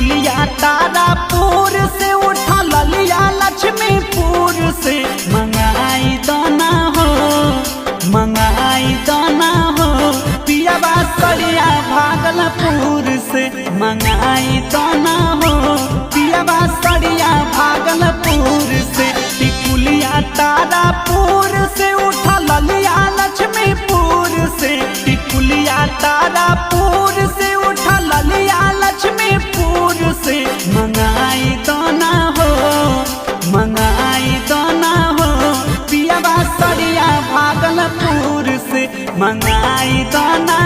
टिकुलिया तारापुर से उठा ललिया लक्ष्मीपुर से मंगाई दाना हो, मंगाई दाना हो। पियावा सरिया भागलपुर से मंगाई दाना हो, पियावा सरिया भागलपुर से। टिकुलिया तारापुर से उठा ललिया लक्ष्मीपुर से, टिकुलिया तारापुर से उठा ललिया लक्ष्मीपुर से मंगाई दाना हो, मंगाई दाना हो। पियावा सरिया भागलपुर से मंगाई दाना